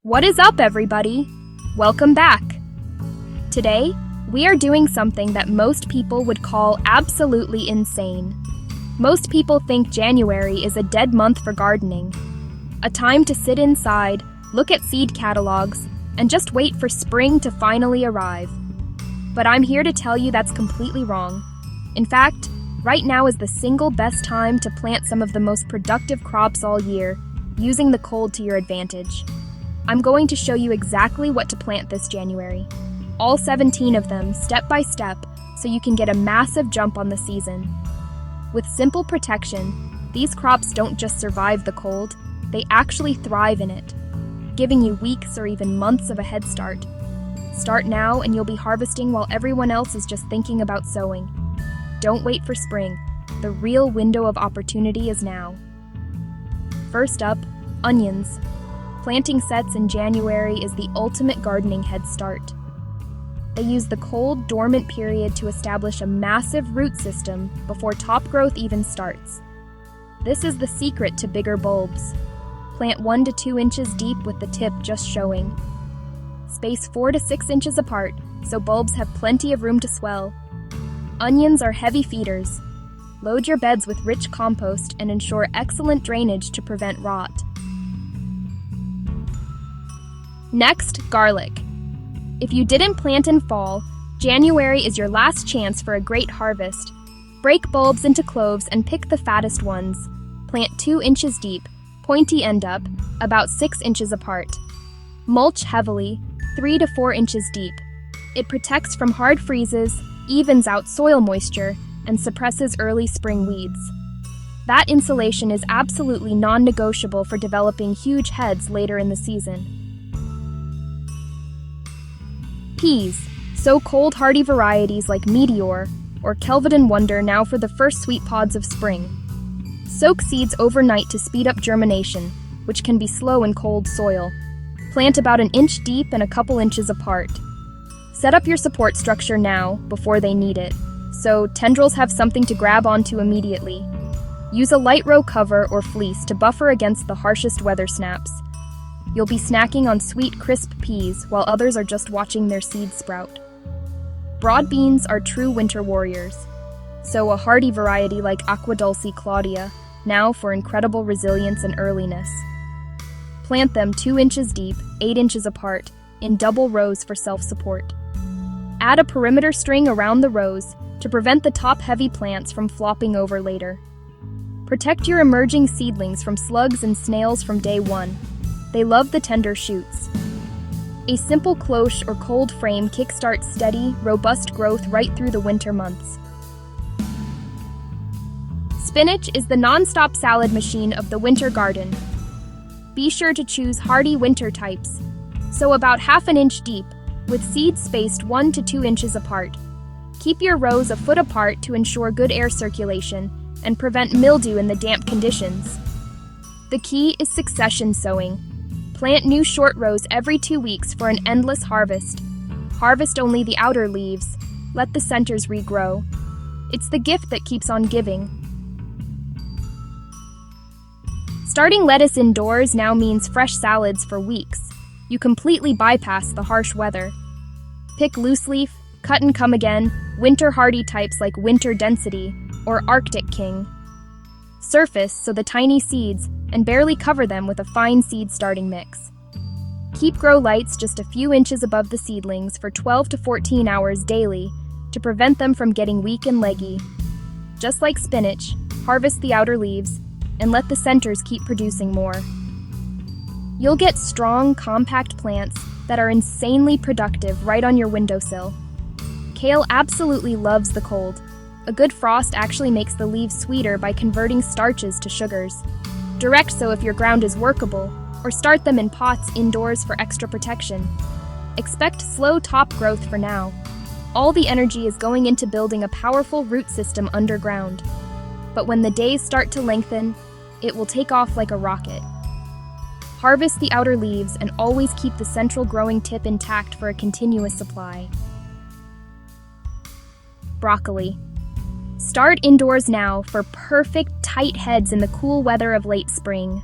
What is up, everybody? Welcome back. Today, we are doing something that most people would call absolutely insane. Most people think January is a dead month for gardening, a time to sit inside, look at seed catalogs, and just wait for spring to finally arrive. But I'm here to tell you that's completely wrong. In fact, right now is the single best time to plant some of the most productive crops all year, using the cold to your advantage. I'm going to show you exactly what to plant this January. All 17 of them, step by step, so you can get a massive jump on the season. With simple protection, these crops don't just survive the cold, they actually thrive in it, giving you weeks or even months of a head start. Start now and you'll be harvesting while everyone else is just thinking about sowing. Don't wait for spring. The real window of opportunity is now. First up, onions. Planting sets in January is the ultimate gardening head start. They use the cold, dormant period to establish a massive root system before top growth even starts. This is the secret to bigger bulbs. Plant 1 to 2 inches deep with the tip just showing. Space 4 to 6 inches apart so bulbs have plenty of room to swell. Onions are heavy feeders. Load your beds with rich compost and ensure excellent drainage to prevent rot. Next, garlic. If you didn't plant in fall, January is your last chance for a great harvest. Break bulbs into cloves and pick the fattest ones. Plant 2 inches deep, pointy end up, about 6 inches apart. Mulch heavily, 3 to 4 inches deep. It protects from hard freezes, evens out soil moisture, and suppresses early spring weeds. That insulation is absolutely non-negotiable for developing huge heads later in the season. Peas. Sow cold hardy varieties like Meteor or Kelvedon Wonder now for the first sweet pods of spring. Soak seeds overnight to speed up germination, which can be slow in cold soil. Plant about an inch deep and a couple inches apart. Set up your support structure now, before they need it, so tendrils have something to grab onto immediately. Use a light row cover or fleece to buffer against the harshest weather snaps. You'll be snacking on sweet, crisp peas while others are just watching their seeds sprout. Broad beans are true winter warriors. Sow a hardy variety like Aqua Dulce Claudia, now for incredible resilience and earliness. Plant them 2 inches deep, 8 inches apart, in double rows for self-support. Add a perimeter string around the rows to prevent the top-heavy plants from flopping over later. Protect your emerging seedlings from slugs and snails from day one. They love the tender shoots. A simple cloche or cold frame kickstarts steady, robust growth right through the winter months. Spinach is the non-stop salad machine of the winter garden. Be sure to choose hardy winter types. Sow about ½ an inch deep, with seeds spaced 1 to 2 inches apart. Keep your rows a foot apart to ensure good air circulation and prevent mildew in the damp conditions. The key is succession sowing. Plant new short rows every 2 weeks for an endless harvest. Harvest only the outer leaves. Let the centers regrow. It's the gift that keeps on giving. Starting lettuce indoors now means fresh salads for weeks. You completely bypass the harsh weather. Pick loose leaf, cut and come again, winter hardy types like Winter Density or Arctic King. Surface so the tiny seeds and barely cover them with a fine seed starting mix. Keep grow lights just a few inches above the seedlings for 12 to 14 hours daily to prevent them from getting weak and leggy. Just like spinach, harvest the outer leaves and let the centers keep producing more. You'll get strong, compact plants that are insanely productive right on your windowsill. Kale absolutely loves the cold. A good frost actually makes the leaves sweeter by converting starches to sugars. Direct sow if your ground is workable, or start them in pots indoors for extra protection. Expect slow top growth for now. All the energy is going into building a powerful root system underground. But when the days start to lengthen, it will take off like a rocket. Harvest the outer leaves and always keep the central growing tip intact for a continuous supply. Broccoli. Start indoors now for perfect, tight heads in the cool weather of late spring.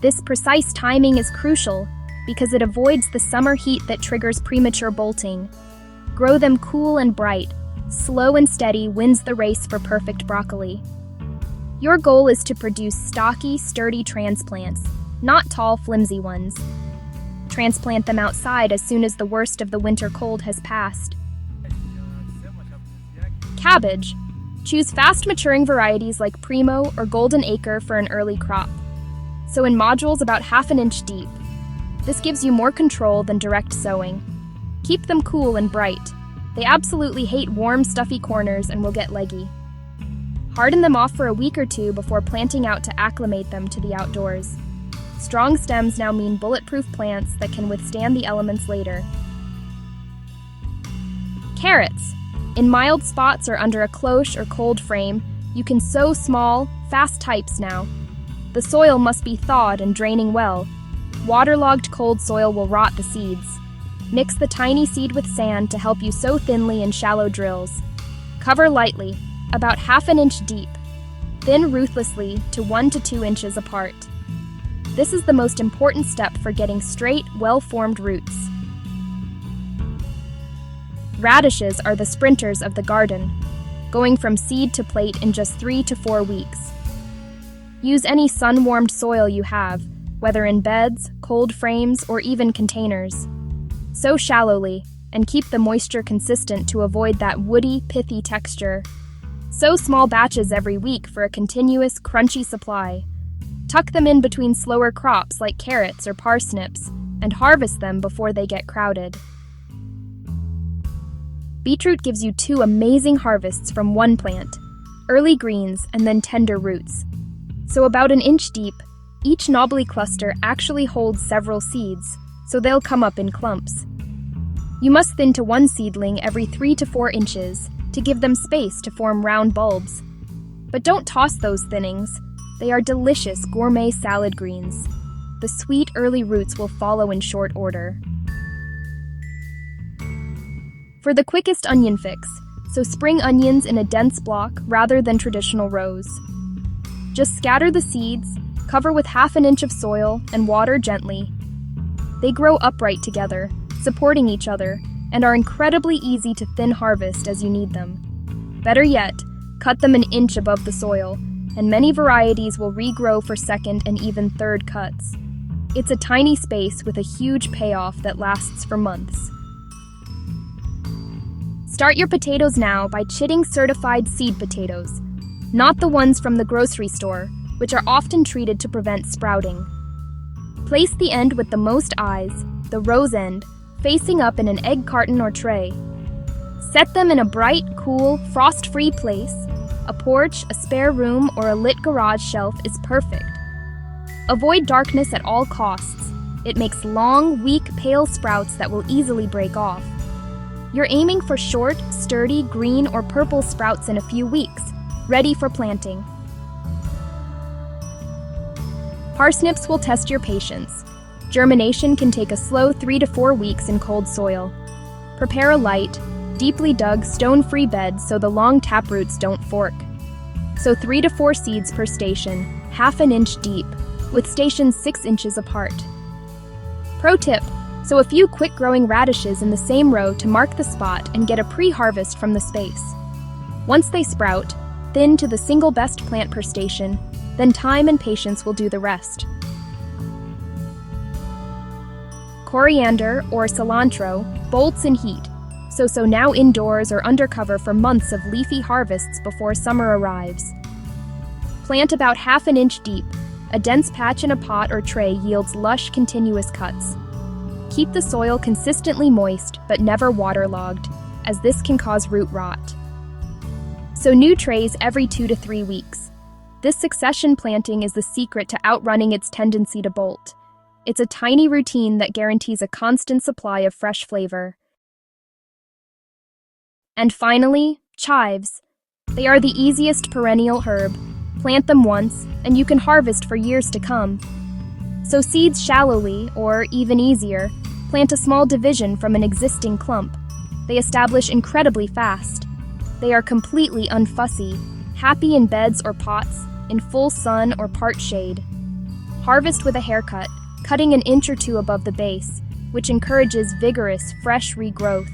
This precise timing is crucial. because it avoids the summer heat that triggers premature bolting. Grow them cool and bright. Slow and steady wins the race for perfect broccoli. Your goal is to produce stocky, sturdy transplants, not tall, flimsy ones. Transplant them outside as soon as the worst of the winter cold has passed. Cabbage. Choose fast-maturing varieties like Primo or Golden Acre for an early crop. Sow in modules about ½ inch deep. This gives you more control than direct sowing. Keep them cool and bright. They absolutely hate warm, stuffy corners and will get leggy. Harden them off for a week or two before planting out to acclimate them to the outdoors. Strong stems now mean bulletproof plants that can withstand the elements later. Carrots. In mild spots or under a cloche or cold frame, you can sow small, fast types now. The soil must be thawed and draining well. Waterlogged cold soil will rot the seeds. Mix the tiny seed with sand to help you sow thinly in shallow drills. Cover lightly, about ½ inch deep. Thin ruthlessly to 1 to 2 inches apart. This is the most important step for getting straight, well-formed roots. Radishes are the sprinters of the garden, going from seed to plate in just 3 to 4 weeks. Use any sun-warmed soil you have, whether in beds, cold frames, or even containers. Sow shallowly, and keep the moisture consistent to avoid that woody, pithy texture. Sow small batches every week for a continuous, crunchy supply. Tuck them in between slower crops like carrots or parsnips, and harvest them before they get crowded. Beetroot gives you 2 amazing harvests from one plant, early greens and then tender roots. So about 1 inch deep, each knobbly cluster actually holds several seeds, so they'll come up in clumps. You must thin to one seedling every 3 to 4 inches to give them space to form round bulbs. But don't toss those thinnings. They are delicious gourmet salad greens. The sweet early roots will follow in short order. For the quickest onion fix, sow spring onions in a dense block rather than traditional rows. Just scatter the seeds, cover with ½ inch of soil, and water gently. They grow upright together, supporting each other, and are incredibly easy to thin harvest as you need them. Better yet, cut them 1 inch above the soil, and many varieties will regrow for second and even third cuts. It's a tiny space with a huge payoff that lasts for months. Start your potatoes now by chitting certified seed potatoes, not the ones from the grocery store, which are often treated to prevent sprouting. Place the end with the most eyes, the rose end, facing up in an egg carton or tray. Set them in a bright, cool, frost-free place. A porch, a spare room, or a lit garage shelf is perfect. Avoid darkness at all costs. It makes long, weak, pale sprouts that will easily break off. You're aiming for short, sturdy, green or purple sprouts in a few weeks, ready for planting. Parsnips will test your patience. Germination can take a slow 3 to 4 weeks in cold soil. Prepare a light, deeply dug, stone-free bed so the long taproots don't fork. Sow 3 to 4 seeds per station, ½ inch deep, with stations 6 inches apart. Pro tip: sow a few quick-growing radishes in the same row to mark the spot and get a pre-harvest from the space. Once they sprout, thin to the single best plant per station, then time and patience will do the rest. Coriander, or cilantro, bolts in heat, so sow now indoors or under cover for months of leafy harvests before summer arrives. Plant about ½ inch deep. A dense patch in a pot or tray yields lush, continuous cuts. Keep the soil consistently moist, but never waterlogged, as this can cause root rot. Sow new trays every 2 to 3 weeks. This succession planting is the secret to outrunning its tendency to bolt. It's a tiny routine that guarantees a constant supply of fresh flavor. And finally, chives. They are the easiest perennial herb. Plant them once, and you can harvest for years to come. Sow seeds shallowly, or, even easier, plant a small division from an existing clump. They establish incredibly fast. They are completely unfussy, happy in beds or pots, in full sun or part shade. Harvest with a haircut, cutting an inch or two above the base, which encourages vigorous, fresh regrowth.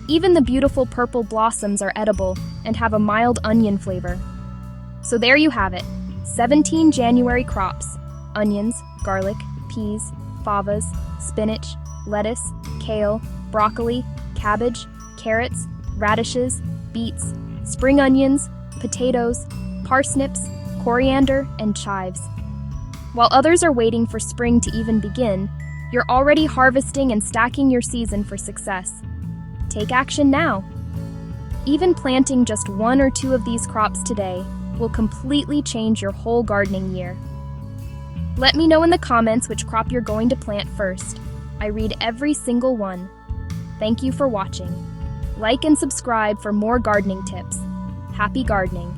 Even the beautiful purple blossoms are edible and have a mild onion flavor. So there you have it, 17 January crops: onions, garlic, peas, favas, spinach, lettuce, kale, broccoli, cabbage, carrots, radishes, beets, spring onions, potatoes, parsnips, coriander, and chives. While others are waiting for spring to even begin, you're already harvesting and stacking your season for success. Take action now. Even planting just one or two of these crops today will completely change your whole gardening year. Let me know in the comments which crop you're going to plant first. I read every single one. Thank you for watching. Like and subscribe for more gardening tips. Happy gardening!